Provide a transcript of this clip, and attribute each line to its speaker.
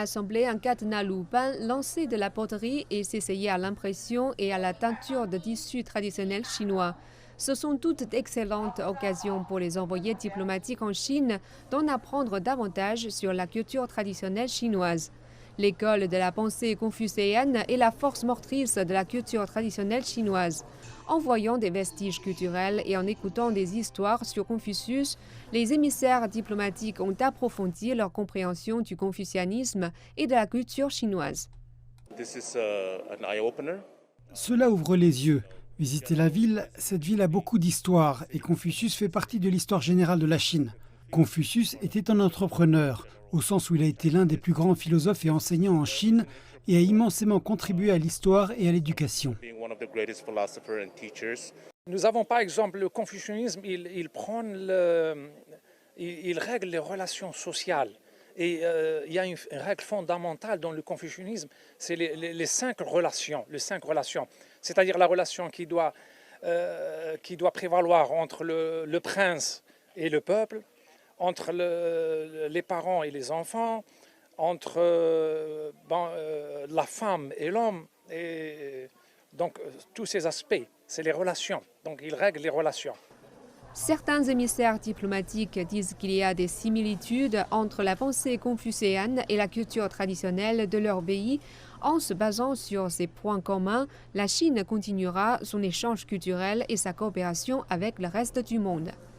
Speaker 1: Assembler un cadenas loupin, lancer de la poterie et s'essayer à l'impression et à la teinture de tissus traditionnels chinois. Ce sont toutes d'excellentes occasions pour les envoyés diplomatiques en Chine d'en apprendre davantage sur la culture traditionnelle chinoise. L'école de la pensée confucéenne est la force motrice de la culture traditionnelle chinoise. En voyant des vestiges culturels et en écoutant des histoires sur Confucius, les émissaires diplomatiques ont approfondi leur compréhension du confucianisme et de la culture chinoise.
Speaker 2: Cela ouvre les yeux. Visiter la ville, cette ville a beaucoup d'histoire et Confucius fait partie de l'histoire générale de la Chine. Confucius était un entrepreneur, au sens où il a été l'un des plus grands philosophes et enseignants en Chine et a immensément contribué à l'histoire et à l'éducation.
Speaker 3: Nous avons par exemple le confucianisme, il règle les relations sociales. Et il y a une règle fondamentale dans le confucianisme, c'est les cinq relations. C'est-à-dire la relation qui doit prévaloir entre le prince et le peuple, entre les parents et les enfants, entre la femme et l'homme. Et donc tous ces aspects, c'est les relations. Donc il règle les relations.
Speaker 1: Certains émissaires diplomatiques disent qu'il y a des similitudes entre la pensée confucéenne et la culture traditionnelle de leur pays. En se basant sur ces points communs, la Chine continuera son échange culturel et sa coopération avec le reste du monde.